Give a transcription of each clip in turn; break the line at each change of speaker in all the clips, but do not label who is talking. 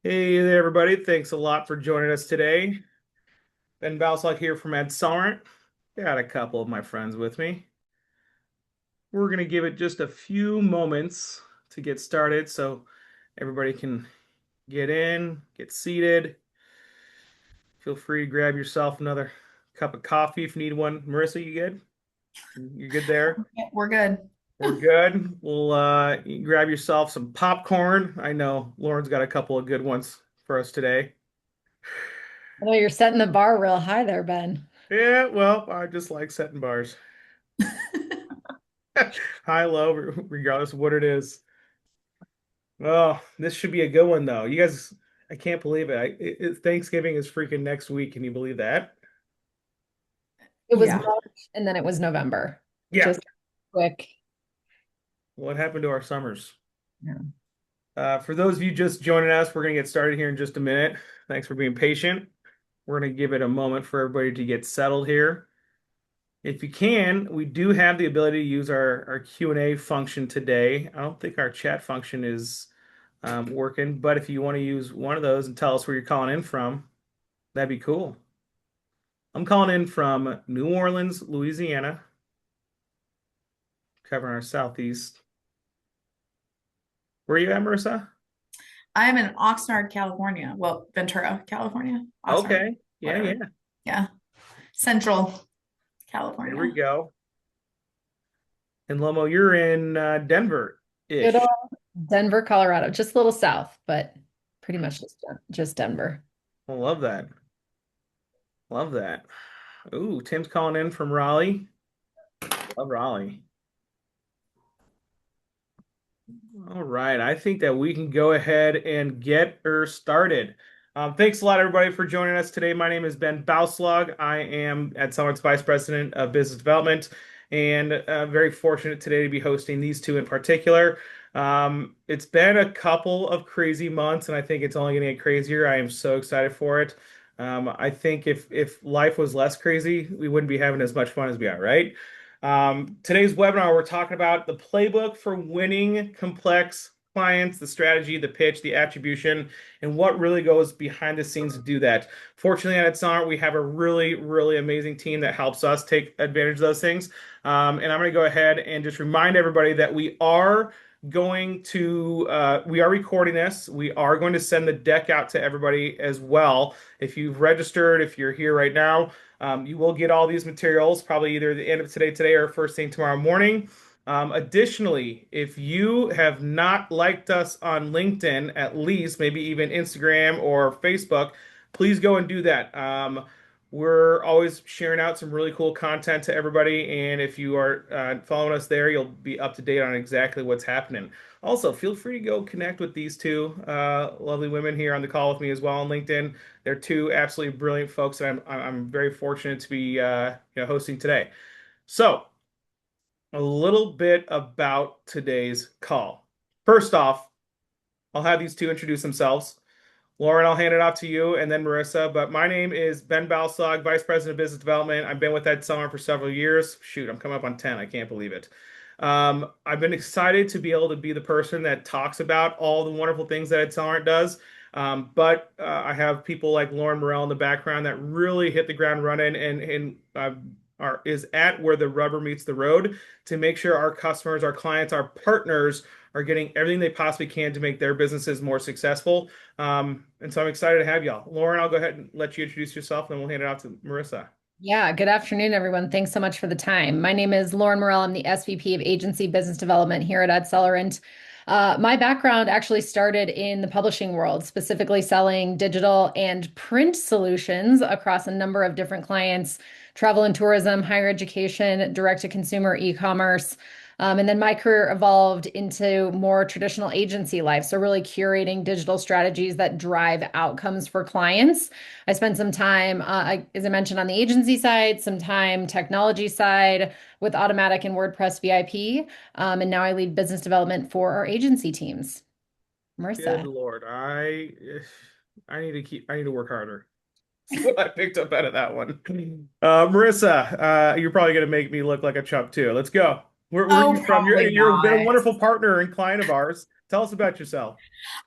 Hey there, everybody. Thanks a lot for joining us today. Ben Balsock here from AdSolent. Got a couple of my friends with me. We're going to give it just a few moments to get started so everybody can get in, get seated. Feel free to grab yourself another cup of coffee if you need one. Marissa, you good? You good there?
Yeah, we're good.
We're good. We'll you grab yourself some popcorn. I know Lauren's got a couple of good ones for us today.
Well, you're setting the bar real high there, Ben.
Yeah, well, I just like setting bars. High, low, regardless of what it is. Oh, this should be a good one though. You guys, I can't believe it. Thanksgiving is freaking next week. Can you believe that?
It was
Yeah.
March and then it was November.
Yeah.
Just quick.
What happened to our summers?
Yeah.
For those of you just joining us, we're going to get started here in just a minute. Thanks for being patient. We're going to give it a moment for everybody to get settled here. If you can, we do have the ability to use our Q&A function today. I don't think our chat function is working, but if you want to use one of those and tell us where you're calling in from, that'd be cool. I'm calling in from New Orleans, Louisiana, covering our southeast. Where are you at, Marissa?
I'm in Oxnard, California. Well, Ventura, California. Oxnard,
Okay. Yeah,
whatever.
yeah.
Yeah. Central
There we
California.
go. And Lomo, you're in
Good
Denver-ish.
old Denver, Colorado. Just a little south, but pretty much just Denver.
I love that. Love that. Ooh, Tim's calling in from Raleigh. Love Raleigh. All right. I think that we can go ahead and get her started. Thanks a lot, everybody, for joining us today. My name is Ben Bauslog. I am at Summit's Vice President of Business Development, and very fortunate today to be hosting these two in particular. It's been a couple of crazy months, and I think it's only going to get crazier. I am so excited for it. I think if life was less crazy, we wouldn't be having as much fun as we are, right? Today's webinar, we're talking about the playbook for winning complex clients, the strategy, the pitch, the attribution, and what really goes behind the scenes to do that. Fortunately, at Etsonart, we have a really, really amazing team that helps us take advantage of those things. And I'm going to go ahead and just remind everybody that we are recording this. We are going to send the deck out to everybody as well. If you've registered, if you're here right now, you will get all these materials probably either the end of today or first thing tomorrow morning. Additionally, if you have not liked us on LinkedIn, at least maybe even Instagram or Facebook, please go and do that. We're always sharing out some really cool content to everybody, and if you are following us there, you'll be up to date on exactly what's happening. Also, feel free to go connect with these two lovely women here on the call with me as well on LinkedIn. They're two absolutely brilliant folks, and I'm very fortunate to be hosting today. So, a little bit about today's call. First off, I'll have these two introduce themselves. Lauren, I'll hand it off to you, and then Marissa. But my name is Ben Balsog, Vice President of Business Development. I've been with Ed Summer for several years. Shoot, I'm coming up on 10. I can't believe it. I've been excited to be able to be the person that talks about all the wonderful things that Ed Summer does. But I have people like Lauren Morell in the background that really hit the ground running and is at where the rubber meets the road to make sure our customers, our clients, our partners are getting everything they possibly can to make their businesses more successful. And so I'm excited to have y'all. Lauren, I'll go ahead and let you introduce yourself, and then we'll hand it off to Marissa.
Yeah, good afternoon, everyone. Thanks so much for the time. My name is Lauren Morell. I'm the SVP of Agency Business Development here at Accelerant. My background actually started in the publishing world, specifically selling digital and print solutions across a number of different clients, travel and tourism, higher education, direct-to-consumer e-commerce. And then my career evolved into more traditional agency life. So, really curating digital strategies that drive outcomes for clients. I spent some time, as I mentioned, on the agency side, some time technology side with Automatic and WordPress VIP. And now I lead business development for our agency teams.
Good
Marissa.
Lord, I need to work harder. That's what I picked up out of that one. Marissa, you're probably gonna make me look like a chump too. Let's go. Where are you
Oh,
from?
probably
You've been a
not.
wonderful partner and client of ours. Tell us about yourself.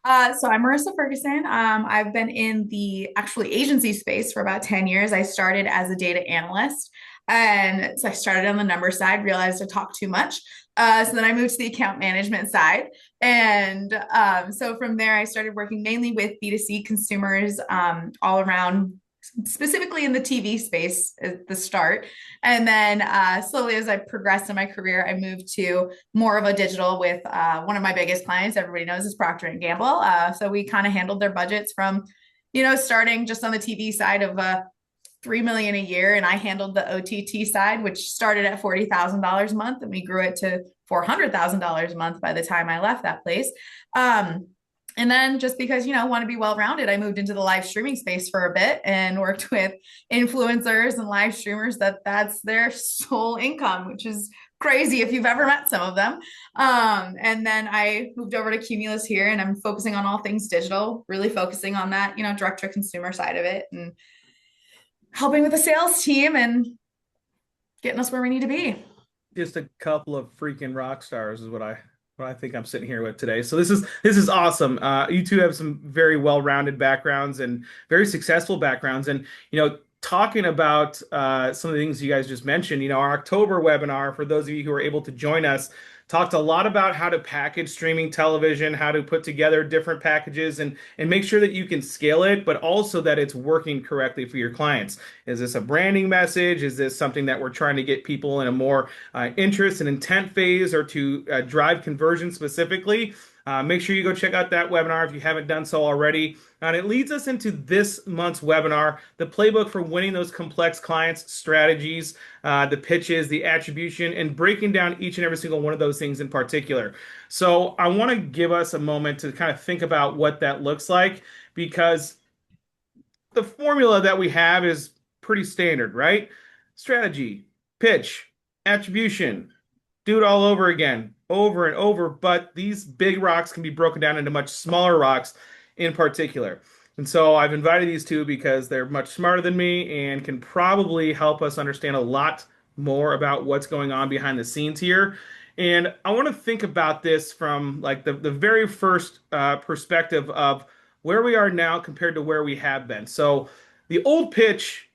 So I'm Marissa Ferguson. I've been in the actually agency space for about 10 years. I started as a data analyst. And so I started on the number side, realized I talked too much. So then I moved to the account management side. And so from there, I started working mainly with B2C consumers all around, specifically in the TV space at the start. And then slowly as I progressed in my career, I moved to more of a digital with one of my biggest clients. Everybody knows is Procter and Gamble. So we kind of handled their budgets from, starting just on the TV side of 3 million a year, and I handled the OTT side, which started at $40,000 a month, and we grew it to $400,000 a month by the time I left that place. And then just because, want to be well-rounded, I moved into the live streaming space for a bit and worked with influencers and live streamers that's their sole income, which is crazy if you've ever met some of them. And then I moved over to Cumulus here and I'm focusing on all things digital, really focusing on that, direct to consumer side of it and helping with the sales team and getting us where we need to be.
Just a couple of freaking rock stars is what I think I'm sitting here with today. So this is awesome. You two have some very well-rounded backgrounds and very successful backgrounds. And talking about some of the things you guys just mentioned, our October webinar, for those of you who are able to join us, talked a lot about how to package streaming television, how to put together different packages and make sure that you can scale it, but also that it's working correctly for your clients. Is this a branding message? Is this something that we're trying to get people in a more interest and intent phase or to drive conversion specifically? Make sure you go check out that webinar if you haven't done so already. And it leads us into this month's webinar, the playbook for winning those complex clients, strategies, the pitches, the attribution, and breaking down each and every single one of those things in particular. So I want to give us a moment to kind of think about what that looks like, because the formula that we have is pretty standard, right? Strategy, pitch, attribution, do it all over again, over and over. But these big rocks can be broken down into much smaller rocks in particular. And so I've invited these two because they're much smarter than me and can probably help us understand a lot more about what's going on behind the scenes here. And I want to think about this from like the very first perspective of where we are now compared to where we have been. So the old pitch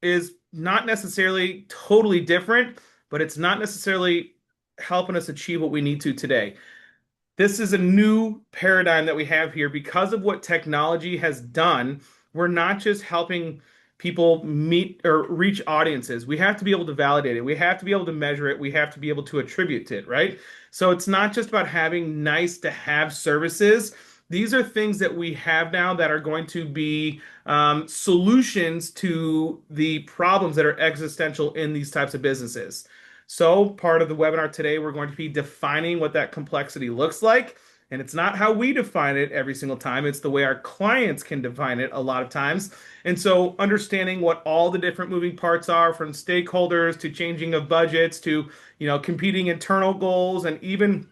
is not necessarily totally different, but it's not necessarily helping us achieve what we need to today. This is a new paradigm that we have here because of what technology has done. We're not just helping people meet or reach audiences. We have to be able to validate it. We have to be able to measure it. We have to be able to attribute it, right? So it's not just about having nice to have services. These are things that we have now that are going to be solutions to the problems that are existential in these types of businesses. So, part of the webinar today, we're going to be defining what that complexity looks like. And it's not how we define it every single time, it's the way our clients can define it a lot of times. And so, understanding what all the different moving parts are, from stakeholders to changing of budgets to, competing internal goals, and even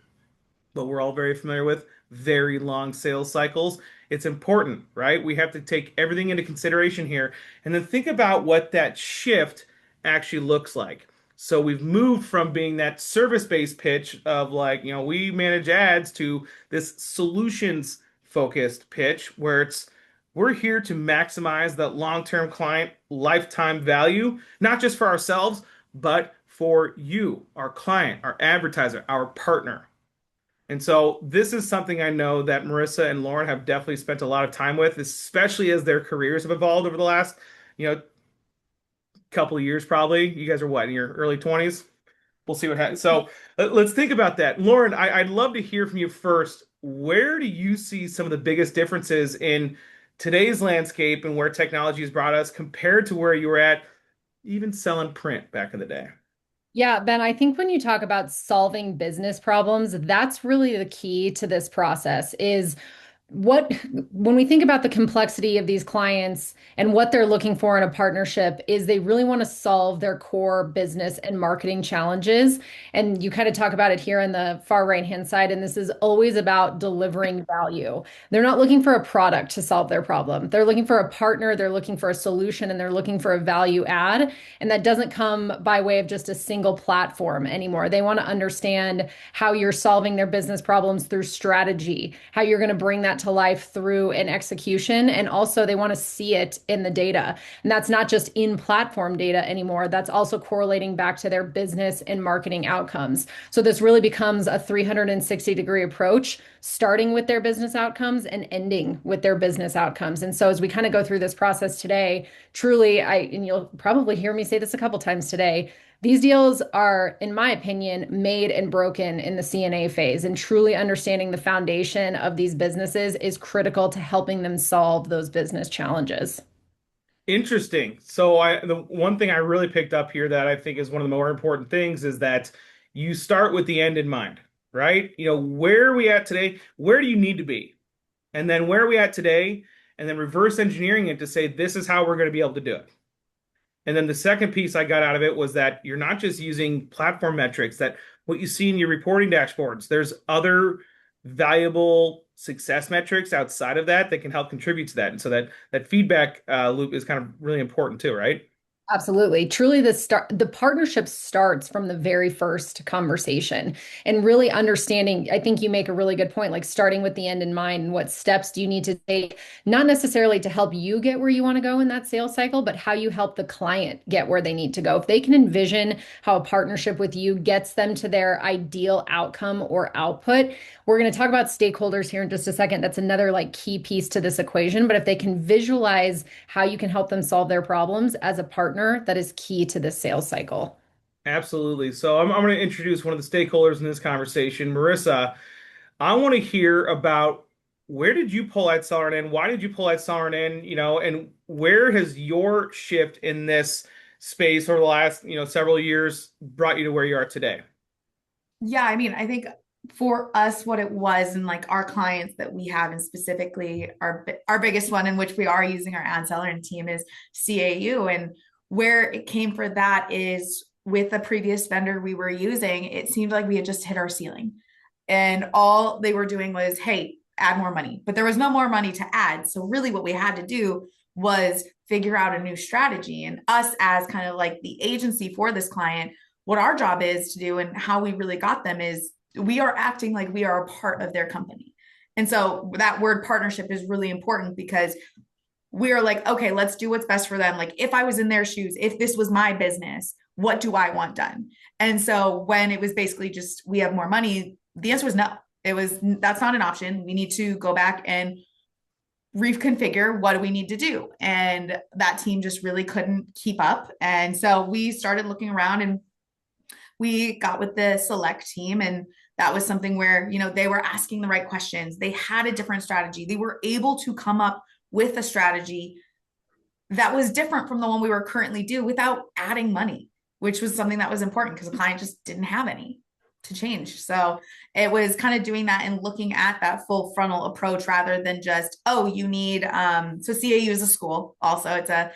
what we're all very familiar with, very long sales cycles. It's important, right? We have to take everything into consideration here and then think about what that shift actually looks like. So we've moved from being that service-based pitch of like, we manage ads to this solutions-focused pitch where we're here to maximize that long-term client lifetime value, not just for ourselves, but for you, our client, our advertiser, our partner. And so this is something I know that Marissa and Lauren have definitely spent a lot of time with, especially as their careers have evolved over the last, couple of years probably. You guys are what, in your early 20s? We'll see what happens. So let's think about that. Lauren, I'd love to hear from you first. Where do you see some of the biggest differences in today's landscape and where technology has brought us compared to where you were at even selling print back in the day?
Yeah, Ben, I think when you talk about solving business problems, that's really the key to this process is what when we think about the complexity of these clients and what they're looking for in a partnership is they really want to solve their core business and marketing challenges. And you kind of talk about it here on the far right hand side, and this is always about delivering value. They're not looking for a product to solve their problem. They're looking for a partner, they're looking for a solution, and they're looking for a value add. And that doesn't come by way of just a single platform anymore. They want to understand how you're solving their business problems through strategy, how you're going to bring that to life through an execution. And also, they want to see it in the data. And that's not just in platform data anymore, that's also correlating back to their business and marketing outcomes. So, this really becomes a 360-degree approach, starting with their business outcomes and ending with their business outcomes. And so, as we kind of go through this process today, truly, and you'll probably hear me say this a couple times today, these deals are, in my opinion, made and broken in the CNA phase, and truly understanding the foundation of these businesses is critical to helping them solve those business challenges.
Interesting. So the one thing I really picked up here that I think is one of the more important things is that you start with the end in mind, right? Where are we at today? Where do you need to be? And then where are we at today? And then reverse engineering it to say, this is how we're going to be able to do it. And then the second piece I got out of it was that you're not just using platform metrics, that what you see in your reporting dashboards, there's other valuable success metrics outside of that that can help contribute to that. And so that feedback loop is kind of really important too, right?
Absolutely. Truly, the partnership starts from the very first conversation and really understanding. I think you make a really good point, like starting with the end in mind and what steps do you need to take, not necessarily to help you get where you want to go in that sales cycle, but how you help the client get where they need to go. If they can envision how a partnership with you gets them to their ideal outcome or output, we're going to talk about stakeholders here in just a second. That's another like key piece to this equation. But if they can visualize how you can help them solve their problems as a partner, that is key to this sales cycle.
Absolutely. So I'm going to introduce one of the stakeholders in this conversation. Marissa, I want to hear about where did you pull that seller in? Why did you pull that seller in? And where has your shift in this space over the last, several years brought you to where you are today?
Yeah, I mean, I think for us, what it was, and like our clients that we have, and specifically our biggest one, in which we are using our ad seller and team, is CAU. And where it came for that is with the previous vendor we were using, it seemed like we had just hit our ceiling, and all they were doing was, hey, add more money, but there was no more money to add. So really, what we had to do was figure out a new strategy. And us, as kind of like the agency for this client, what our job is to do and how we really got them is we are acting like we are a part of their company. And so that word partnership is really important because we are like, okay, let's do what's best for them. Like if I was in their shoes, if this was my business, what do I want done? And so when it was basically just, we have more money, the answer was no. It was, that's not an option. We need to go back and reconfigure what do we need to do. And that team just really couldn't keep up. And so we started looking around and we got with the select team, and that was something where they were asking the right questions, they had a different strategy, they were able to come up with a strategy that was different from the one we were currently do without adding money, which was something that was important because the client just didn't have any to change. So it was kind of doing that and looking at that full frontal approach rather than just, oh, you need so CAU is a school, also it's a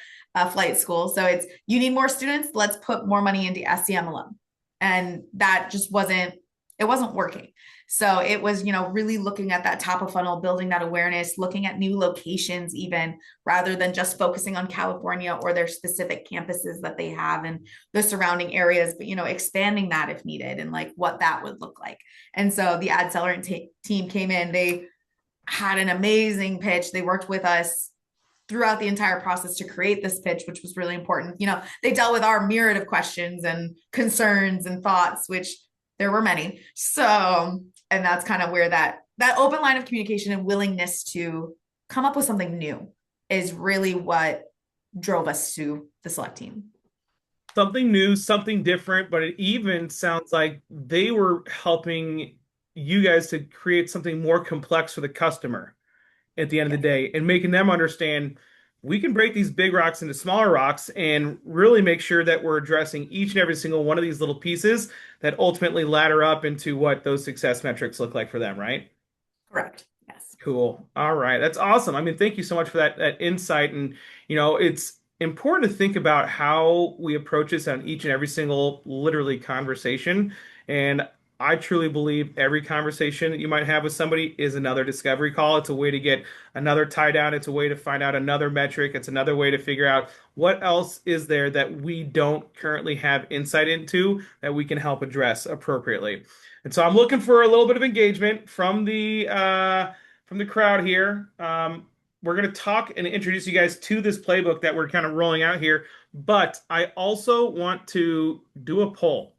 flight school, so it's, you need more students, let's put more money into SEM alone. And that just wasn't working. So it was, really looking at that top of funnel, building that awareness, looking at new locations, even rather than just focusing on California or their specific campuses that they have and the surrounding areas, but, expanding that if needed and like what that would look like. And so the ad seller team came in, they had an amazing pitch. They worked with us throughout the entire process to create this pitch, which was really important. They dealt with our myriad of questions and concerns and thoughts, which there were many. So, and that's kind of where that open line of communication and willingness to come up with something new is really what drove us to the select team.
Something new, something different, but it even sounds like they were helping you guys to create something more complex for the customer at the end of the day and making them understand we can break these big rocks into smaller rocks and really make sure that we're addressing each and every single one of these little pieces that ultimately ladder up into what those success metrics look like for them, right?
Correct. Yes.
Cool. All right. That's awesome. I mean, thank you so much for that insight. And, it's important to think about how we approach this on each and every single literally conversation. And I truly believe every conversation that you might have with somebody is another discovery call. It's a way to get another tie down. It's a way to find out another metric. It's another way to figure out what else is there that we don't currently have insight into that we can help address appropriately. And so I'm looking for a little bit of engagement from the crowd here. We're going to talk and introduce you guys to this playbook that we're kind of rolling out here, but I also want to do a poll.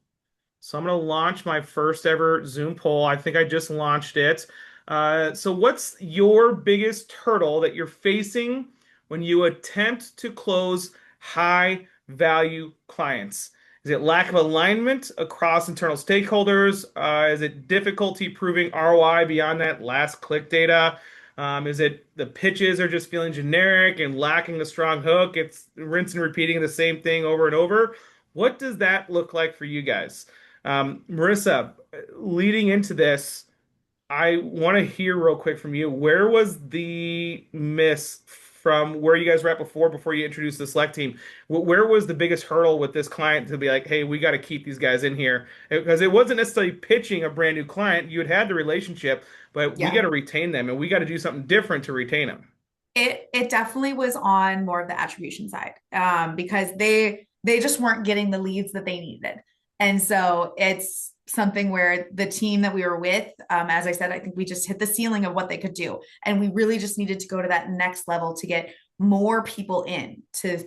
So I'm going to launch my first ever Zoom poll. I think I just launched it. So what's your biggest hurdle that you're facing when you attempt to close high value clients? Is it lack of alignment across internal stakeholders? Is it difficulty proving ROI beyond that last click data? Is it the pitches are just feeling generic and lacking a strong hook? It's rinse and repeating the same thing over and over. What does that look like for you guys? Marissa, leading into this, I want to hear real quick from you. Where was the miss from where you guys were at before you introduced the select team? Where was the biggest hurdle with this client to be like, hey, we got to keep these guys in here? Because it wasn't necessarily pitching a brand new client. You had the relationship, but we got
Yeah.
to retain them and we got to do something different to retain them.
It definitely was on more of the attribution side, because they just weren't getting the leads that they needed. And so it's something where the team that we were with, as I said, I think we just hit the ceiling of what they could do. And we really just needed to go to that next level to get more people in to,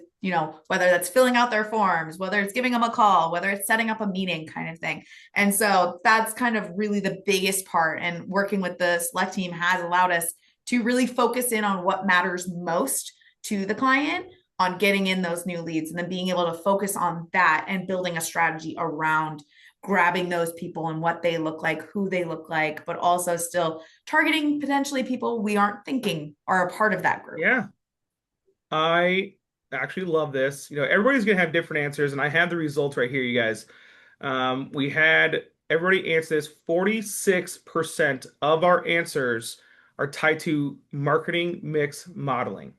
whether that's filling out their forms, whether it's giving them a call, whether it's setting up a meeting kind of thing. And so that's kind of really the biggest part. And working with the select team has allowed us to really focus in on what matters most to the client, on getting in those new leads, and then being able to focus on that and building a strategy around grabbing those people and what they look like, who they look like, but also still targeting potentially people we aren't thinking are a part of that group.
Yeah, I actually love this. Everybody's gonna have different answers, and I have the results right here, you guys. We had everybody answer this. 46% of our answers are tied to marketing mix modeling.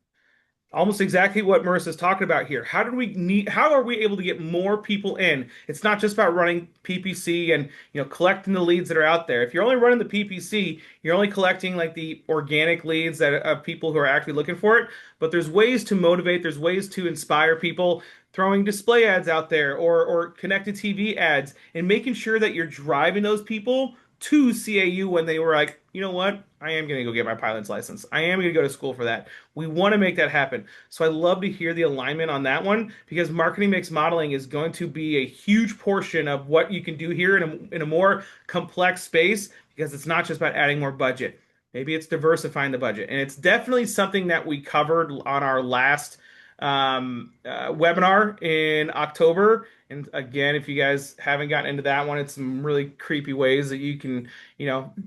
Almost exactly what Marissa's talking about here. How are we able to get more people in? It's not just about running PPC and collecting the leads that are out there. If you're only running the PPC, you're only collecting like the organic leads that of people who are actually looking for it. But there's ways to motivate, there's ways to inspire people, throwing display ads out there or connected TV ads and making sure that you're driving those people to CAU when they were like, you know what? I am going to go get my pilot's license. I am going to go to school for that. We want to make that happen. So I love to hear the alignment on that one because marketing mix modeling is going to be a huge portion of what you can do here in a more complex space because it's not just about adding more budget. Maybe it's diversifying the budget. And it's definitely something that we covered on our last webinar in October. And again, if you guys haven't gotten into that one, it's some really creepy ways that you can,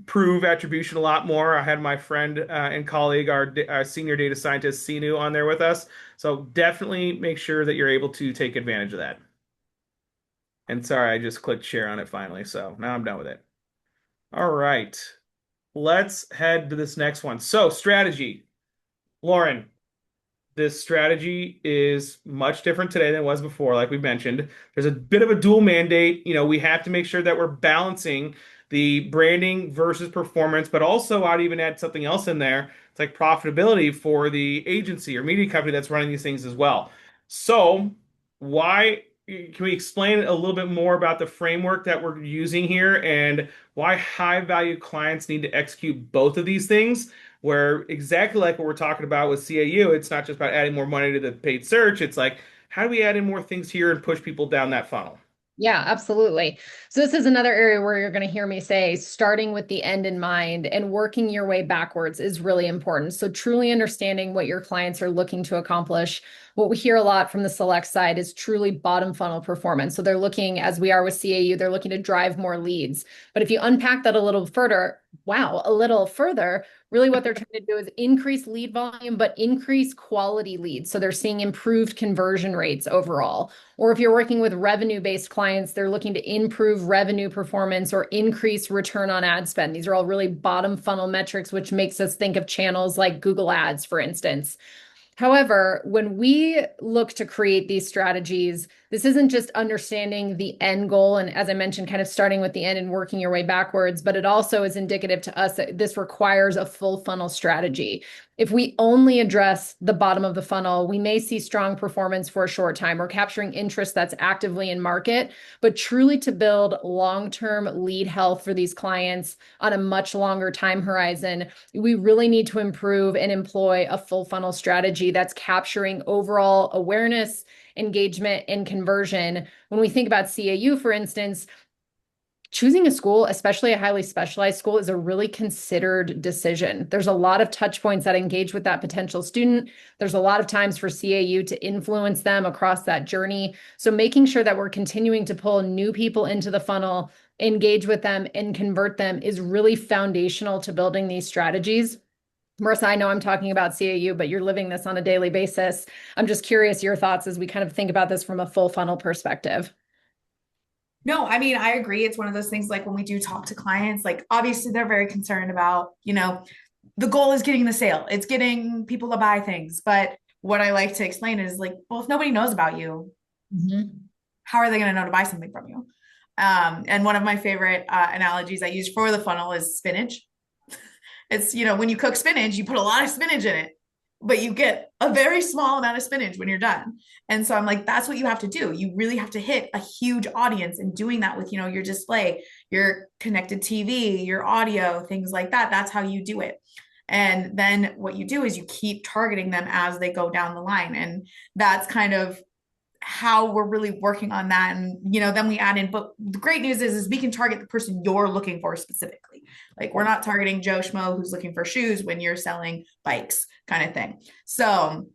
prove attribution a lot more. I had my friend and colleague, our senior data scientist, Sinu, on there with us. So definitely make sure that you're able to take advantage of that. And sorry, I just clicked share on it finally. So now I'm done with it. All right. Let's head to this next one. So strategy. Lauren, this strategy is much different today than it was before, like we mentioned. There's a bit of a dual mandate. We have to make sure that we're balancing the branding versus performance, but also I'd even add something else in there. It's like profitability for the agency or media company that's running these things as well. So, why can we explain a little bit more about the framework that we're using here and why high value clients need to execute both of these things? Where exactly like what we're talking about with CAU, it's not just about adding more money to the paid search. It's like, how do we add in more things here and push people down that funnel?
Yeah, absolutely. So this is another area where you're going to hear me say starting with the end in mind and working your way backwards is really important. So truly understanding what your clients are looking to accomplish. What we hear a lot from the select side is truly bottom funnel performance. So they're looking, as we are with CAU, they're looking to drive more leads. But if you unpack that a little further, wow, a little further, really what they're trying to do is increase lead volume, but increase quality leads. So they're seeing improved conversion rates overall. Or if you're working with revenue-based clients, they're looking to improve revenue performance or increase return on ad spend. These are all really bottom funnel metrics, which makes us think of channels like Google Ads, for instance. However, when we look to create these strategies, this isn't just understanding the end goal. And as I mentioned, kind of starting with the end and working your way backwards, but it also is indicative to us that this requires a full funnel strategy. If we only address the bottom of the funnel, we may see strong performance for a short time or capturing interest that's actively in market, but truly to build long-term lead health for these clients on a much longer time horizon, we really need to improve and employ a full funnel strategy that's capturing overall awareness, engagement, and conversion. When we think about CAU, for instance, choosing a school, especially a highly specialized school, is a really considered decision. There's a lot of touch points that engage with that potential student. There's a lot of times for CAU to influence them across that journey. So making sure that we're continuing to pull new people into the funnel, engage with them, and convert them is really foundational to building these strategies. Marissa, I know I'm talking about CAU, but you're living this on a daily basis. I'm just curious your thoughts as we kind of think about this from a full funnel perspective.
No, I mean, I agree. It's one of those things like when we do talk to clients, like obviously they're very concerned about, the goal is getting the sale, it's getting people to buy things. But what I like to explain is like, well, if nobody knows about you, how are they going to know to buy something from you? And one of my favorite analogies I use for the funnel is spinach. It's, when you cook spinach, you put a lot of spinach in it, but you get a very small amount of spinach when you're done. And so I'm like, that's what you have to do. You really have to hit a huge audience, and doing that with, your display, your connected TV, your audio, things like that. That's how you do it. And then what you do is you keep targeting them as they go down the line. And that's kind of how we're really working on that. And then we add in, but the great news is we can target the person you're looking for specifically. Like we're not targeting Joe Schmo who's looking for shoes when you're selling bikes, kind of thing. So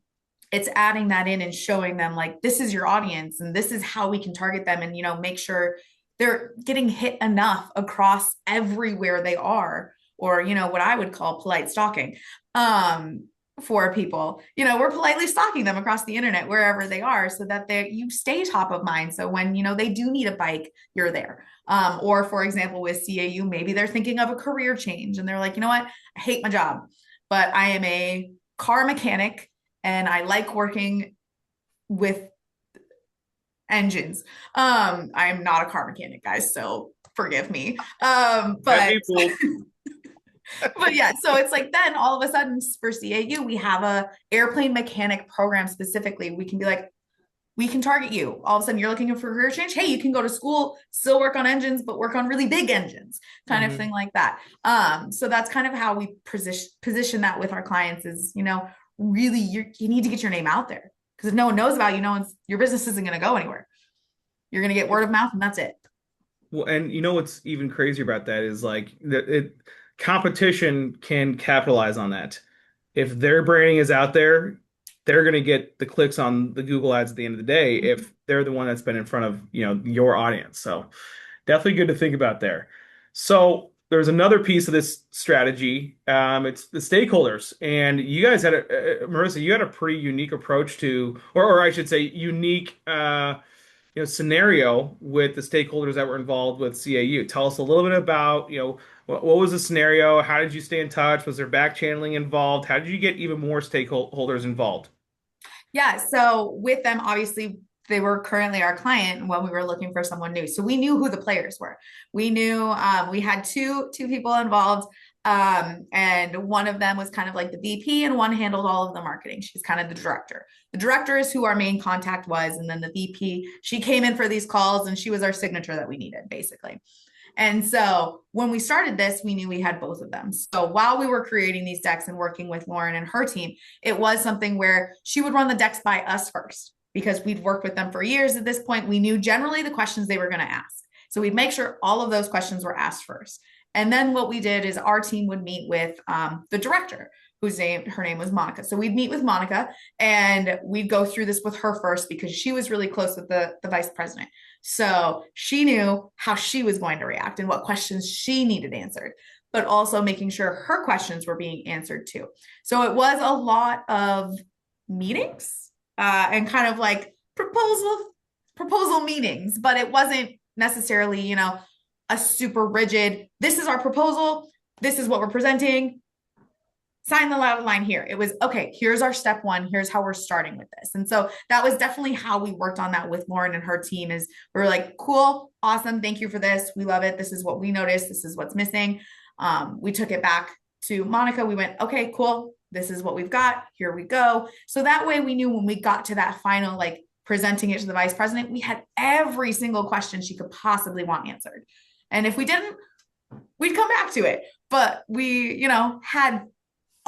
it's adding that in and showing them like, this is your audience and this is how we can target them, and make sure they're getting hit enough across everywhere they are, or what I would call polite stalking. For people, we're politely stalking them across the internet wherever they are, so that you stay top of mind. So when they do need a bike, you're there. Or for example, with CAU, maybe they're thinking of a career change and they're like, you know what, I hate my job, but I am a car mechanic and I like working with engines. I'm not a car mechanic, guys, so forgive me. But but yeah, so it's like then all of a sudden for CAU, we have a airplane mechanic program specifically. We can be like, we can target you. All of a sudden you're looking for a career change. Hey, you can go to school, still work on engines, but work on really big engines, kind of thing like that. So that's kind of how we position that with our clients is, really you need to get your name out there, because if no one knows about you, your business isn't going to go anywhere. You're going to get word of mouth and that's it.
Well, and what's even crazier about that is like competition can capitalize on that. If their branding is out there, they're going to get the clicks on the Google ads at the end of the day if they're the one that's been in front of, your audience. So definitely good to think about there. So there's another piece of this strategy. It's the stakeholders. And you guys had Marissa, you had a pretty unique approach to, or I should say unique, scenario with the stakeholders that were involved with CAU. Tell us a little bit about, what was the scenario? How did you stay in touch? Was there back channeling involved? How did you get even more stakeholders involved?
Yeah. So with them, obviously, they were currently our client when we were looking for someone new. So we knew who the players were. We knew we had two people involved. And one of them was kind of like the VP and one handled all of the marketing. She's kind of the director. The director is who our main contact was. And then the VP, she came in for these calls and she was our signature that we needed, basically. And so when we started this, we knew we had both of them. So while we were creating these decks and working with Lauren and her team, it was something where she would run the decks by us first, because we'd worked with them for years at this point. We knew generally the questions they were going to ask. So we'd make sure all of those questions were asked first. And then what we did is our team would meet with the director, her name was Monica. So we'd meet with Monica and we'd go through this with her first, because she was really close with the vice president. So she knew how she was going to react and what questions she needed answered, but also making sure her questions were being answered too. So it was a lot of meetings and kind of like proposal meetings, but it wasn't necessarily, a super rigid, this is our proposal, this is what we're presenting, sign the dotted line here. It was, okay, here's our step one. Here's how we're starting with this. And so that was definitely how we worked on that with Lauren and her team is we were like, cool, awesome. Thank you for this. We love it. This is what we noticed. This is what's missing. We took it back to Monica. We went, okay, cool. This is what we've got. Here we go. So that way we knew when we got to that final, like presenting it to the vice president, we had every single question she could possibly want answered. And if we didn't, we'd come back to it. But we, had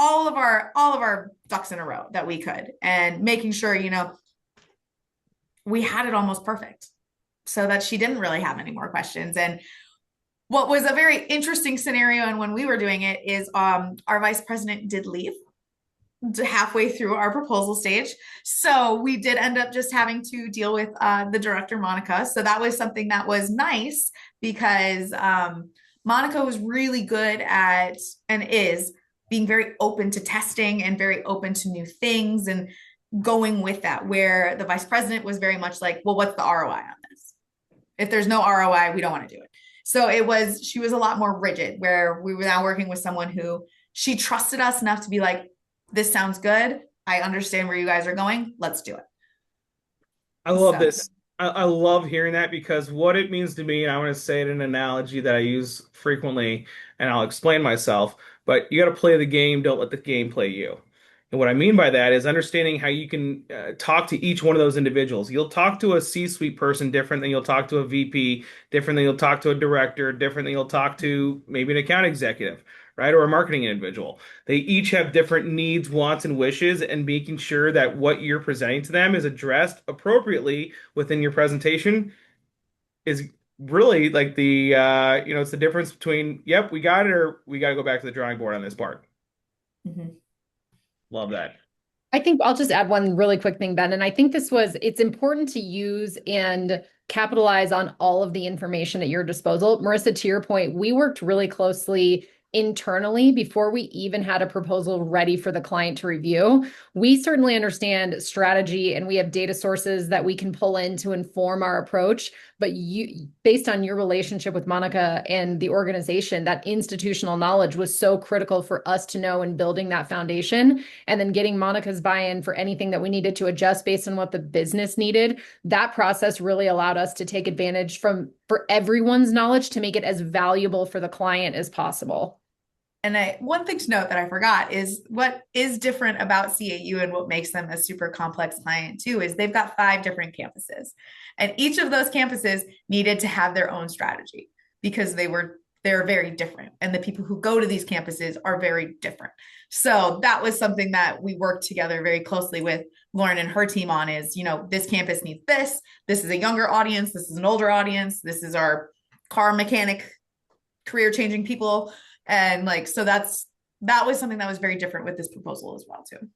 all of our ducks in a row that we could, and making sure, we had it almost perfect so that she didn't really have any more questions. And what was a very interesting scenario, and when we were doing it, is our vice president did leave halfway through our proposal stage. So we did end up just having to deal with the director, Monica. So that was something that was nice because Monica was really good at, and is, being very open to testing and very open to new things and going with that, where the vice president was very much like, well, what's the ROI on this? If there's no ROI, we don't want to do it. So she was a lot more rigid, where we were now working with someone who she trusted us enough to be like, this sounds good. I understand where you guys are going. Let's do it.
I love this. I love hearing that, because what it means to me, and I want to say it in an analogy that I use frequently, and I'll explain myself, but you got to play the game, don't let the game play you. And what I mean by that is understanding how you can talk to each one of those individuals. You'll talk to a C-suite person different than you'll talk to a VP, different than you'll talk to a director, different than you'll talk to maybe an account executive, right? Or a marketing individual. They each have different needs, wants, and wishes, and making sure that what you're presenting to them is addressed appropriately within your presentation is really like it's the difference between, yep, we got it, or we got to go back to the drawing board on this part.
Mm-hmm.
Love that.
I think I'll just add one really quick thing, Ben. And I think it's important to use and capitalize on all of the information at your disposal. Marissa, to your point, we worked really closely internally before we even had a proposal ready for the client to review. We certainly understand strategy and we have data sources that we can pull in to inform our approach. But based on your relationship with Monica and the organization, that institutional knowledge was so critical for us to know in building that foundation, and then getting Monica's buy-in for anything that we needed to adjust based on what the business needed. That process really allowed us to take advantage for everyone's knowledge to make it as valuable for the client as possible.
And one thing to note that I forgot is what is different about CAU and what makes them a super complex client too is they've got 5 different campuses, and each of those campuses needed to have their own strategy because they're very different, and the people who go to these campuses are very different. So that was something that we worked together very closely with Lauren and her team on is, this campus needs this. This is a younger audience. This is an older audience. This is our car mechanic, career changing people. And so that was something that was very different with this proposal as well too.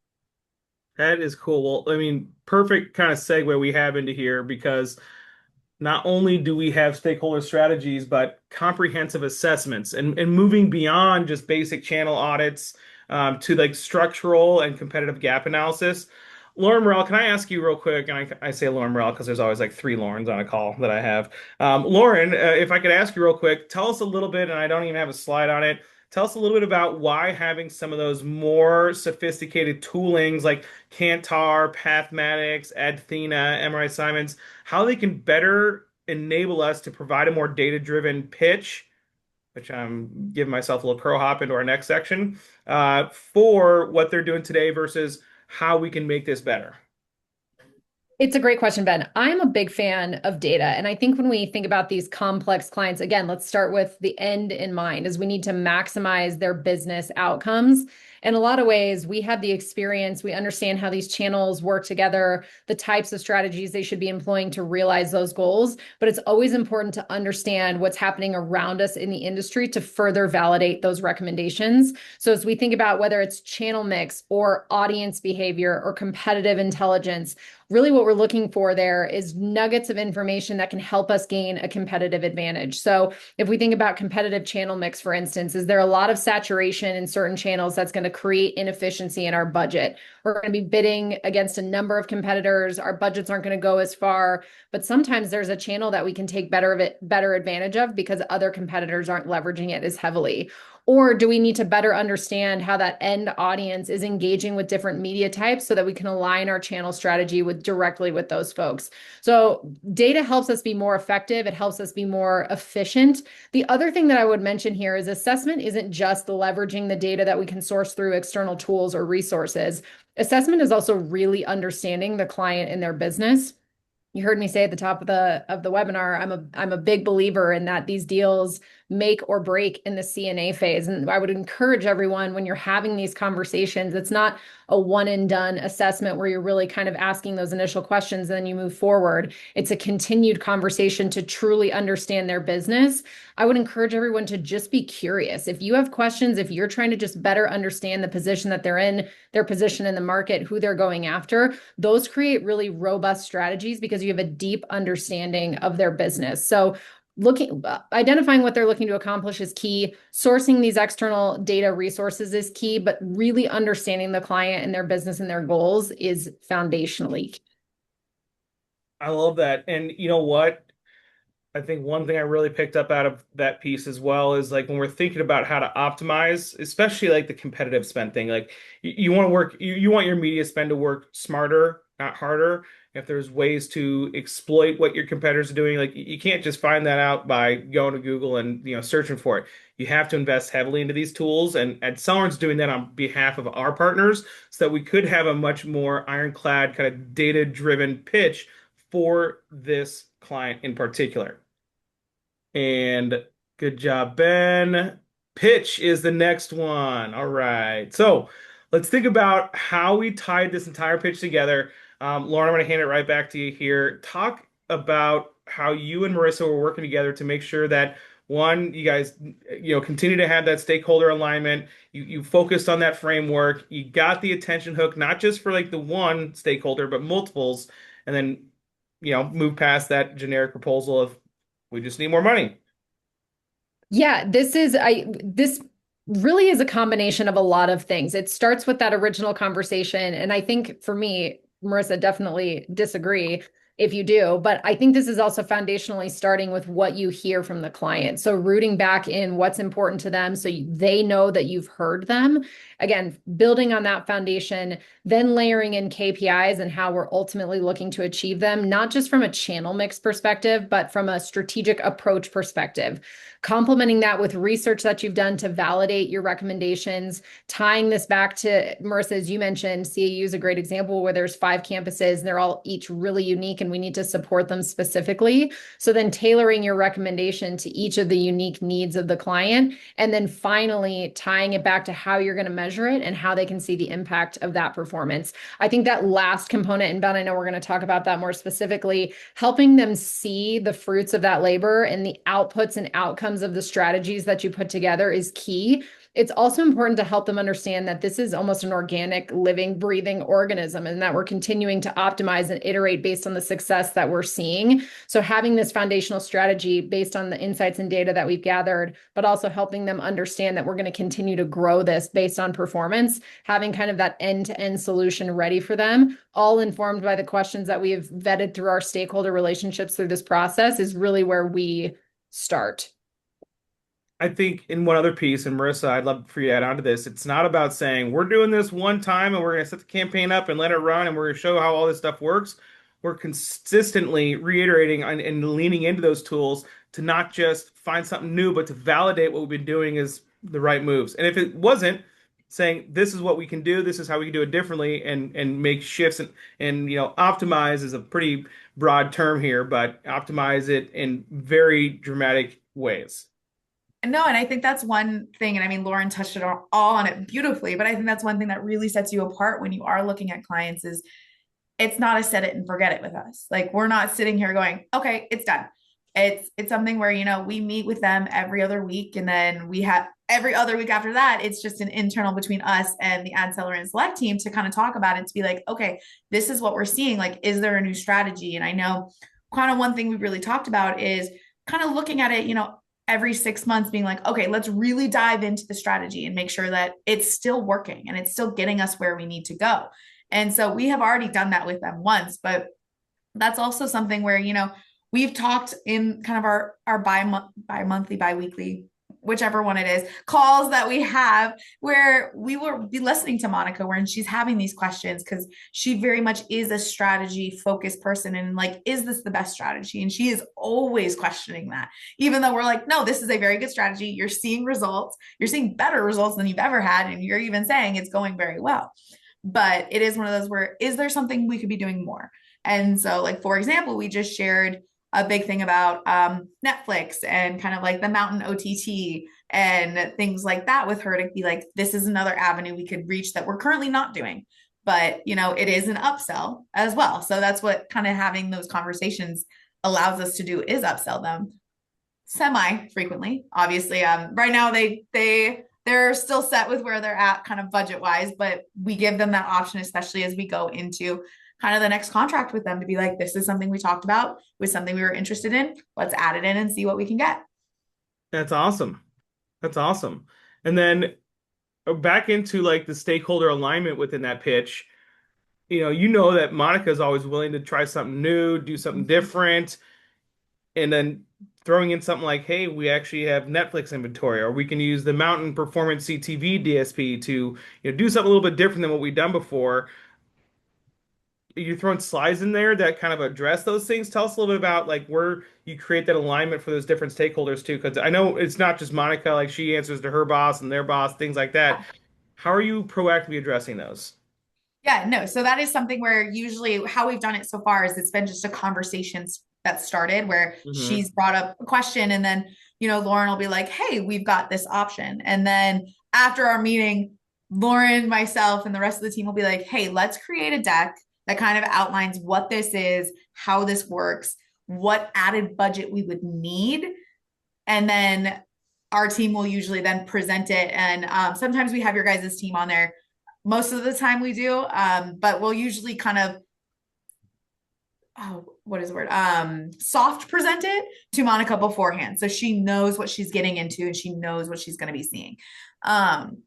That is cool. Well, I mean, perfect kind of segue we have into here, because not only do we have stakeholder strategies, but comprehensive assessments and moving beyond just basic channel audits to like structural and competitive gap analysis. Lauren Morel, can I ask you real quick? And I say Lauren Morel because there's always like 3 Laurens on a call that I have. Lauren, if I could ask you real quick, tell us a little bit, and I don't even have a slide on it. Tell us a little bit about why having some of those more sophisticated toolings like Kantar, Pathmatics, Adthena, MRI Simons, how they can better enable us to provide a more data-driven pitch, which I'm giving myself a little crow hop into our next section, for what they're doing today versus how we can make this better.
It's a great question, Ben. I'm a big fan of data. And I think when we think about these complex clients, again, let's start with the end in mind, is we need to maximize their business outcomes. In a lot of ways, we have the experience, we understand how these channels work together, the types of strategies they should be employing to realize those goals. But it's always important to understand what's happening around us in the industry to further validate those recommendations. So as we think about whether it's channel mix or audience behavior or competitive intelligence, Really what we're looking for there is nuggets of information that can help us gain a competitive advantage. So if we think about competitive channel mix, for instance, is there a lot of saturation in certain channels that's going to create inefficiency in our budget? We're going to be bidding against a number of competitors. Our budgets aren't going to go as far, but sometimes there's a channel that we can take better advantage of because other competitors aren't leveraging it as heavily. Or do we need to better understand how that end audience is engaging with different media types so that we can align our channel strategy with directly with those folks? So data helps us be more effective. It helps us be more efficient. The other thing that I would mention here is assessment isn't just leveraging the data that we can source through external tools or resources. Assessment is also really understanding the client and their business. You heard me say at the top of the webinar, I'm a big believer in that these deals make or break in the CNA phase. And I would encourage everyone when you're having these conversations, it's not a one and done assessment where you're really kind of asking those initial questions and then you move forward. It's a continued conversation to truly understand their business. I would encourage everyone to just be curious. If you have questions, if you're trying to just better understand the position that they're in, their position in the market, who they're going after, those create really robust strategies because you have a deep understanding of their business. So identifying what they're looking to accomplish is key. Sourcing these external data resources is key, but really understanding the client and their business and their goals is foundationally key.
I love that. And you know what? I think one thing I really picked up out of that piece as well is like when we're thinking about how to optimize, especially like the competitive spend thing, like you want to work, you want your media spend to work smarter, not harder. If there's ways to exploit what your competitors are doing, like you can't just find that out by going to Google and searching for it. You have to invest heavily into these tools, and Celeron's doing that on behalf of our partners so that we could have a much more ironclad kind of data-driven pitch for this client in particular. And good job, Ben. Pitch is the next one. All right. So let's think about how we tied this entire pitch together. Lauren, I'm going to hand it right back to you here. Talk about how you and Marissa were working together to make sure that one, you guys, continue to have that stakeholder alignment. You focused on that framework. You got the attention hook, not just for like the one stakeholder, but multiples, and then move past that generic proposal of we just need more money.
Yeah, this really is a combination of a lot of things. It starts with that original conversation. And I think for me, Marissa, definitely disagree if you do, but I think this is also foundationally starting with what you hear from the client. So rooting back in what's important to them so they know that you've heard them. Again, building on that foundation, then layering in KPIs and how we're ultimately looking to achieve them, not just from a channel mix perspective, but from a strategic approach perspective. Complementing that with research that you've done to validate your recommendations, tying this back to Marissa, as you mentioned, CAU is a great example where there's 5 campuses and they're all each really unique and we need to support them specifically. So then tailoring your recommendation to each of the unique needs of the client. And then finally tying it back to how you're going to measure it and how they can see the impact of that performance. I think that last component, and Ben, I know we're going to talk about that more specifically, helping them see the fruits of that labor and the outputs and outcomes of the strategies that you put together is key. It's also important to help them understand that this is almost an organic, living, breathing organism and that we're continuing to optimize and iterate based on the success that we're seeing. So having this foundational strategy based on the insights and data that we've gathered, but also helping them understand that we're going to continue to grow this based on performance, having kind of that end-to-end solution ready for them, all informed by the questions that we've vetted through our stakeholder relationships through this process is really where we start.
I think in one other piece, and Marissa, I'd love for you to add on to this. It's not about saying we're doing this one time and we're going to set the campaign up and let it run and we're going to show how all this stuff works. We're consistently reiterating and leaning into those tools to not just find something new, but to validate what we've been doing is the right moves. And if it wasn't, saying this is what we can do, this is how we can do it differently, and make shifts and optimize is a pretty broad term here, but optimize it in very dramatic ways.
No, and I think that's one thing. And I mean, Lauren touched it all on it beautifully, but I think that's one thing that really sets you apart when you are looking at clients is it's not a set it and forget it with us. Like we're not sitting here going, okay, it's done. It's something where, we meet with them every other week and then we have every other week after that, it's just an internal between us and the ad seller and select team to kind of talk about it, to be like, okay, this is what we're seeing. Like, is there a new strategy? And I know kind of one thing we really talked about is kind of looking at it, every 6 months being like, okay, let's really dive into the strategy and make sure that it's still working and it's still getting us where we need to go. And so we have already done that with them once, but that's also something where, we've talked in kind of our bi-monthly, bi-weekly, whichever one it is, calls that we have, where we will be listening to Monica when she's having these questions, because she very much is a strategy focused person, and like, is this the best strategy? And she is always questioning that, even though we're like, no, this is a very good strategy. You're seeing results, you're seeing better results than you've ever had, and you're even saying it's going very well. But it is one of those where, is there something we could be doing more? And so, like, for example, we just shared a big thing about Netflix and kind of like the mountain OTT and things like that with her, to be like, this is another avenue we could reach that we're currently not doing. But, it is an upsell as well. So that's what kind of having those conversations allows us to do, is upsell them semi frequently. Obviously, right now they're still set with where they're at kind of budget wise, but we give them that option, especially as we go into kind of the next contract with them, to be like, this is something we talked about, was something we were interested in. Let's add it in and see what we can get.
That's awesome. That's awesome. And then back into like the stakeholder alignment within that pitch, that Monica is always willing to try something new, do something different, and then throwing in something like, hey, we actually have Netflix inventory, or we can use the Mountain Performance CTV DSP to, do something a little bit different than what we've done before. You're throwing slides in there that kind of address those things. Tell us a little bit about like where you create that alignment for those different stakeholders too, because I know it's not just Monica, like she answers to her boss and their boss, things like that. How are you proactively addressing those?
Yeah, no. So that is something where usually how we've done it so far is it's been just a conversation that started where
Hmm.
she's brought up a question, and then, Lauren will be like, hey, we've got this option. And then after our meeting, Lauren, myself, and the rest of the team will be like, hey, let's create a deck that kind of outlines what this is, how this works, what added budget we would need. And then our team will usually then present it. And sometimes we have your guys' team on there. Most of the time we do, but we'll usually kind of, what is the word? Soft present it to Monica beforehand, so she knows what she's getting into and she knows what she's going to be seeing. Um,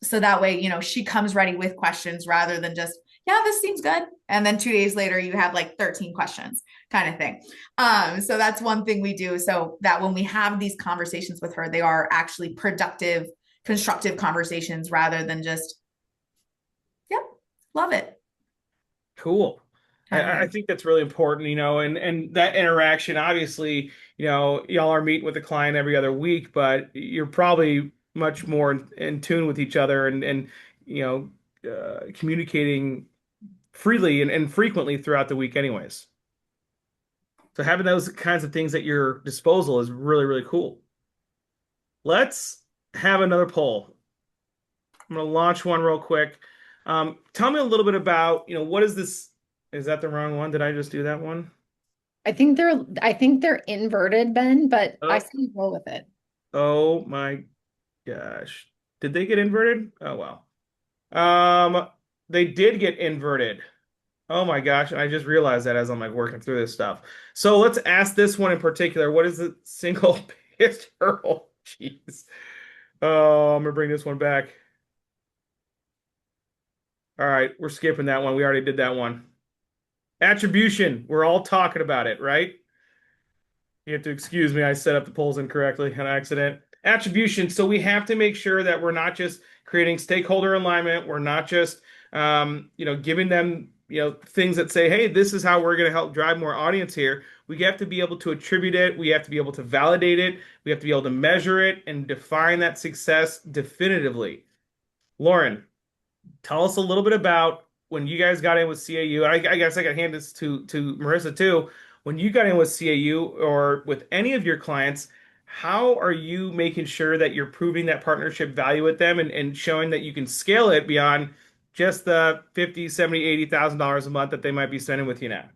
so that way, she comes ready with questions rather than just, yeah, this seems good. And then 2 days later, you have like 13 questions kind of thing. So that's one thing we do, so that when we have these conversations with her, they are actually productive, constructive conversations rather than just, yep, love it
Cool.
kind of
I
thing.
think that's really important, and that interaction, obviously, y'all are meeting with the client every other week, but you're probably much more in tune with each other and communicating freely and frequently throughout the week anyways. So having those kinds of things at your disposal is really, really cool. Let's have another poll. I'm going to launch one real quick. Tell me a little bit about, what is this? Is that the wrong one? Did I just do that one?
I think they're inverted, Ben, but I
Oh,
say roll with it.
oh my gosh. Did they get inverted? Oh wow. Um, they did get inverted. Oh my gosh. I just realized that as I'm like working through this stuff. So let's ask this one in particular. What is the single biggest hurdle? Jeez. Oh, I'm gonna bring this one back. All right, we're skipping that one. We already did that one. Attribution. We're all talking about it, right? You have to excuse me. I set up the polls incorrectly on accident. Attribution. So we have to make sure that we're not just creating stakeholder alignment. We're not just, giving them, things that say, hey, this is how we're going to help drive more audience here. We have to be able to attribute it. We have to be able to validate it. We have to be able to measure it and define that success definitively. Lauren, tell us a little bit about when you guys got in with CAU. I guess I can hand this to Marissa too. When you got in with CAU or with any of your clients, how are you making sure that you're proving that partnership value with them and showing that you can scale it beyond just the 50, 70, $80,000 a month that they might be spending with you now?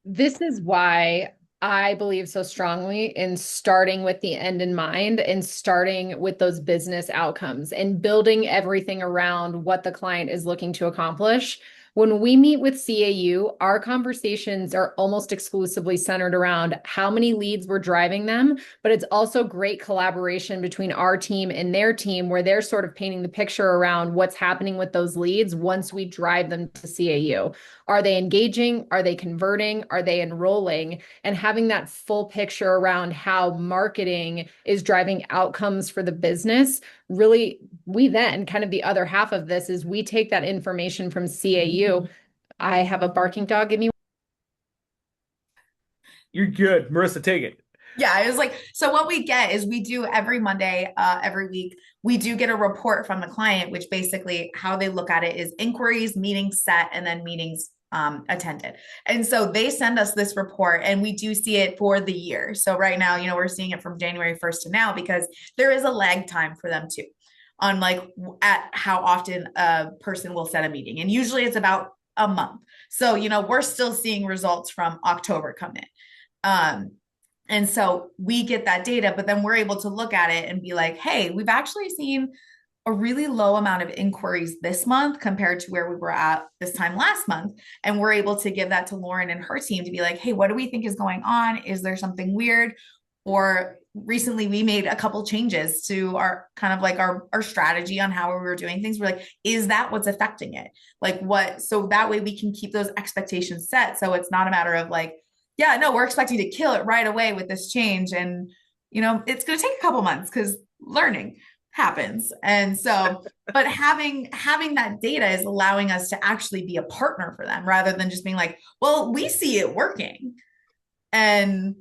This is why I believe so strongly in starting with the end in mind and starting with those business outcomes and building everything around what the client is looking to accomplish. When we meet with CAU, our conversations are almost exclusively centered around how many leads we're driving them, but it's also great collaboration between our team and their team where they're sort of painting the picture around what's happening with those leads once we drive them to CAU. Are they engaging? Are they converting? Are they enrolling? And having that full picture around how marketing is driving outcomes for the business. Really, we then kind of the other half of this is we take that information from CAU. I have a barking dog. Give me.
You're good. Marissa, take it.
Yeah, it was like, so what we get is we do every Monday, every week, we do get a report from the client, which basically how they look at it is inquiries, meetings set, and then meetings attended. And so they send us this report and we do see it for the year. So right now, we're seeing it from January 1st to now because there is a lag time for them too on like at how often a person will set a meeting. And usually it's about a month. So, we're still seeing results from October come in. And so we get that data, but then we're able to look at it and be like, hey, we've actually seen a really low amount of inquiries this month compared to where we were at this time last month. And we're able to give that to Lauren and her team to be like, hey, what do we think is going on? Is there something weird? Or recently we made a couple changes to our kind of like our strategy on how we were doing things. We're like, is that what's affecting it? Like what? So that way we can keep those expectations set. So it's not a matter of like, yeah, no, we're expecting to kill it right away with this change. And, it's going to take a couple months because learning happens. And so, but having that data is allowing us to actually be a partner for them rather than just being like, well, we see it working. And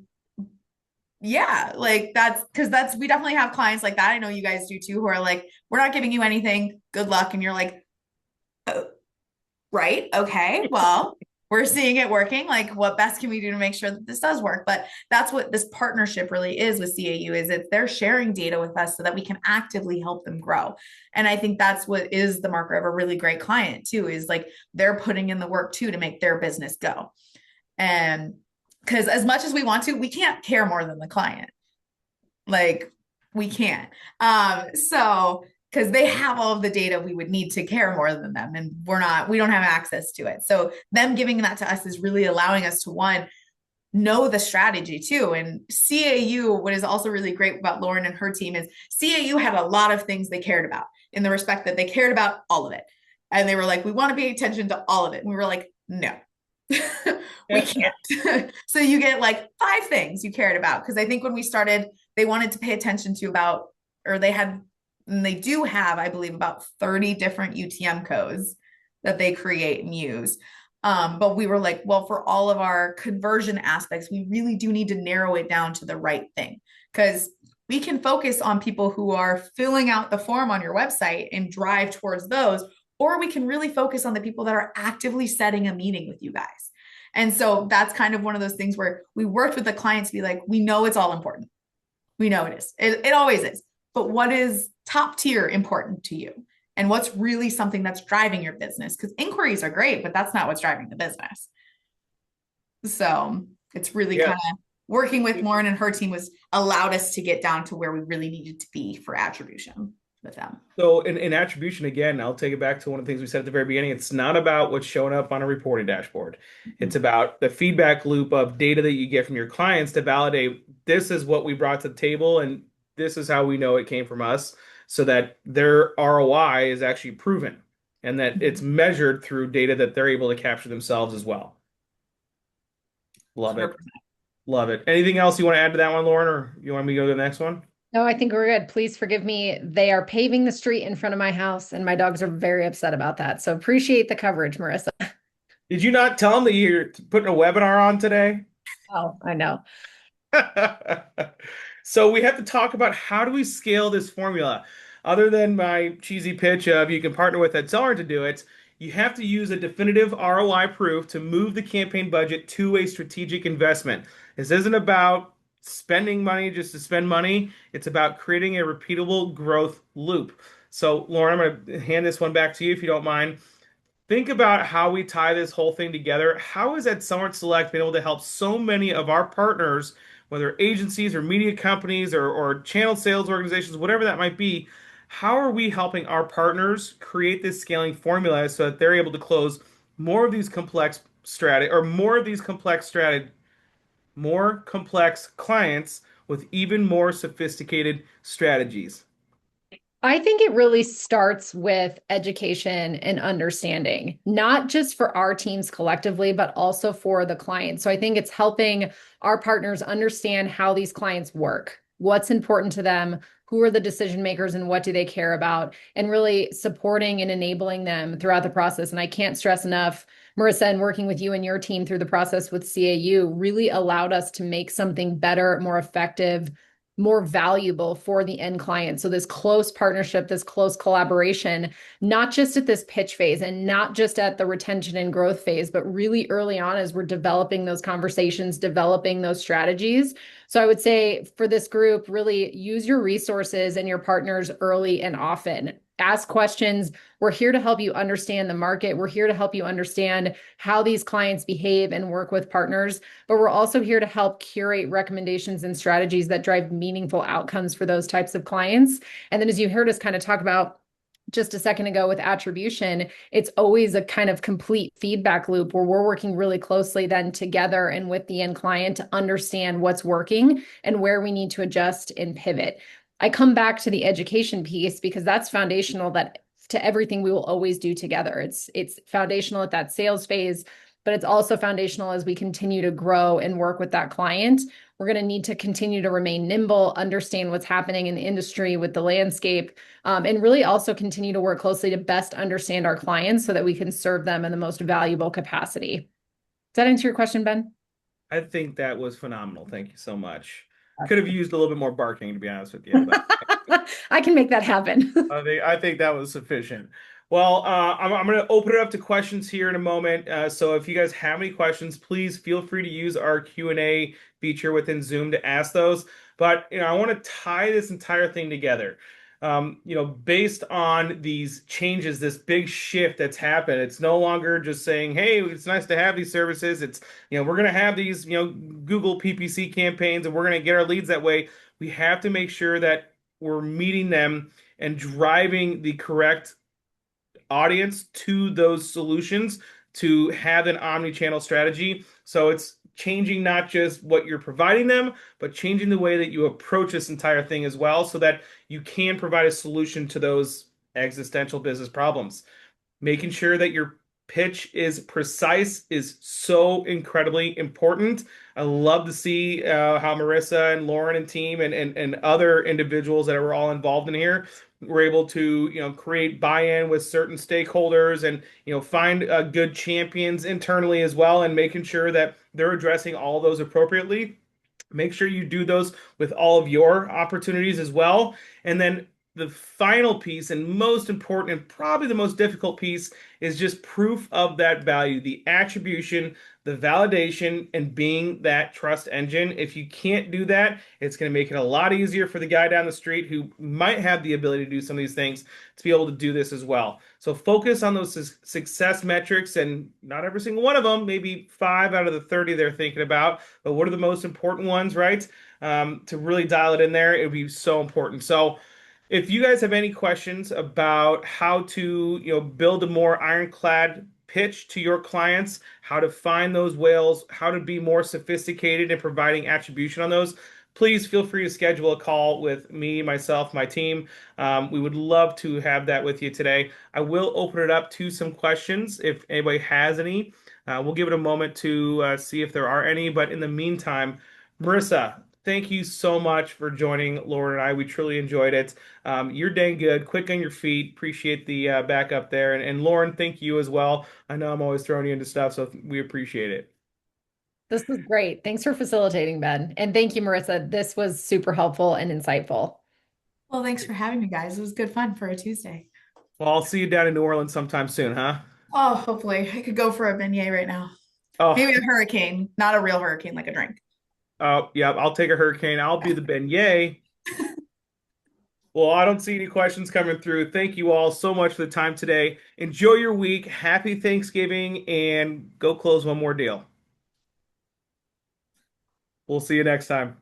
yeah, like we definitely have clients like that. I know you guys do too, who are like, we're not giving you anything. Good luck. And you're like, oh, right. Okay. Well, we're seeing it working. Like, what best can we do to make sure that this does work? But that's what this partnership really is with CAU is that they're sharing data with us so that we can actively help them grow. And I think that's what is the marker of a really great client too, is like they're putting in the work too to make their business go. And because as much as we want to, we can't care more than the client. Like we can't. So because they have all of the data we would need to care more than them and we don't have access to it. So them giving that to us is really allowing us to one, know the strategy too. And CAU, what is also really great about Lauren and her team is CAU had a lot of things they cared about in the respect that they cared about all of it. And they were like, we want to pay attention to all of it. And we were like, no, we can't. So you get like 5 things you cared about. Because I think when we started, they wanted to pay attention to about, or they do have, I believe, about 30 different UTM codes that they create and use. But we were like, well, for all of our conversion aspects, we really do need to narrow it down to the right thing because we can focus on people who are filling out the form on your website and drive towards those, or we can really focus on the people that are actively setting a meeting with you guys. And so that's kind of one of those things where we worked with the clients to be like, we know it's all important. We know it is. It always is. But what is top tier important to you? And what's really something that's driving your business? Because inquiries are great, but that's not what's driving the business. So it's really kind of working with Lauren and her team was allowed us to get down to where we really needed to be for attribution with them.
So in attribution, again, I'll take it back to one of the things we said at the very beginning. It's not about what's showing up on a reporting dashboard. It's about the feedback loop of data that you get from your clients to validate this is what we brought to the table and this is how we know it came from us so that their ROI is actually proven and that it's measured through data that they're able to capture themselves as well. Love it.
100%.
Love it. Anything else you want to add to that one, Lauren, or you want me to go to the next one?
No, I think we're good. Please forgive me. They are paving the street in front of my house, and my dogs are very upset about that. So appreciate the coverage, Marissa.
Did you not tell them that you're putting a webinar on today?
Oh, I know.
So we have to talk about how do we scale this formula? Other than my cheesy pitch of you can partner with Accelerant to do it, you have to use a definitive ROI proof to move the campaign budget to a strategic investment. This isn't about spending money just to spend money. It's about creating a repeatable growth loop. So, Lauren, I'm going to hand this one back to you if you don't mind. think about how we tie this whole thing together. How is that Summer Select been able to help so many of our partners, whether agencies or media companies or channel sales organizations, whatever that might be? How are we helping our partners create this scaling formula so that they're able to close more of these complex strategy or more complex clients with even more sophisticated strategies?
I think it really starts with education and understanding, not just for our teams collectively, but also for the clients. So I think it's helping our partners understand how these clients work, what's important to them, who are the decision makers, and what do they care about, and really supporting and enabling them throughout the process. And I can't stress enough, Marissa, and working with you and your team through the process with CAU really allowed us to make something better, more effective, more valuable for the end client. So this close partnership, this close collaboration, not just at this pitch phase and not just at the retention and growth phase, but really early on as we're developing those conversations, developing those strategies. So I would say for this group, really use your resources and your partners early and often. Ask questions. We're here to help you understand the market. We're here to help you understand how these clients behave and work with partners, but we're also here to help curate recommendations and strategies that drive meaningful outcomes for those types of clients. And then, as you heard us kind of talk about just a second ago with attribution, it's always a kind of complete feedback loop where we're working really closely then together and with the end client to understand what's working and where we need to adjust and pivot. I come back to the education piece because that's foundational that to everything we will always do together. It's foundational at that sales phase, but it's also foundational as we continue to grow and work with that client. We're going to need to continue to remain nimble, understand what's happening in the industry with the landscape, and really also continue to work closely to best understand our clients so that we can serve them in the most valuable capacity. Does that answer your question, Ben?
I think that was phenomenal. Thank you so much. Could have used a little bit more barking, to be honest with you, but
I can make that happen.
I think that was sufficient. Well, I'm going to open it up to questions here in a moment. So if you guys have any questions, please feel free to use our Q&A feature within Zoom to ask those. But I want to tie this entire thing together. Based on these changes, this big shift that's happened, it's no longer just saying, "Hey, it's nice to have these services." It's we're going to have these Google PPC campaigns, and we're going to get our leads that way. We have to make sure that we're meeting them and driving the correct audience to those solutions to have an omni-channel strategy. So it's changing not just what you're providing them, but changing the way that you approach this entire thing as well, so that you can provide a solution to those existential business problems. Making sure that your pitch is precise is so incredibly important. I love to see how Marissa and Lauren and team and other individuals that were all involved in here were able to create buy-in with certain stakeholders and find good champions internally as well, and making sure that they're addressing all those appropriately. Make sure you do those with all of your opportunities as well. And then the final piece, and most important, and probably the most difficult piece, is just proof of that value, the attribution, the validation, and being that trust engine. If you can't do that, it's going to make it a lot easier for the guy down the street who might have the ability to do some of these things to be able to do this as well. So focus on those success metrics, and not every single one of them, maybe 5 out of the 30 they're thinking about, but what are the most important ones, right? To really dial it in there, it would be so important. So if you guys have any questions about how to, build a more ironclad pitch to your clients, how to find those whales, how to be more sophisticated in providing attribution on those, please feel free to schedule a call with me, myself, my team. We would love to have that with you today. I will open it up to some questions if anybody has any. We'll give it a moment to see if there are any. But in the meantime, Marissa, thank you so much for joining Lauren and I. We truly enjoyed it. You're dang good, quick on your feet. Appreciate the backup there. And Lauren, thank you as well. I know I'm always throwing you into stuff, so we appreciate it.
This was great. Thanks for facilitating, Ben. And thank you, Marissa. This was super helpful and insightful.
Well, thanks for having me, guys. It was good fun for a Tuesday.
Well, I'll see you down in New Orleans sometime soon, huh?
Oh, hopefully. I could go for a beignet right now.
Oh,
Maybe a hurricane, not a real hurricane, like a drink.
oh, yeah, I'll take a hurricane. I'll be the beignet. Well, I don't see any questions coming through. Thank you all so much for the time today. Enjoy your week. Happy Thanksgiving and go close one more deal. We'll see you next time.